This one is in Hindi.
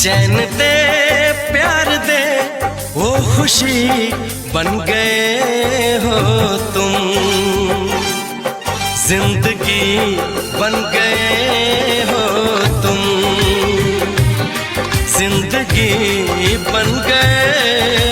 चैन दे प्यार दे वो खुशी बन गए हो तुम, जिंदगी बन गए हो तुम, जिंदगी बन गए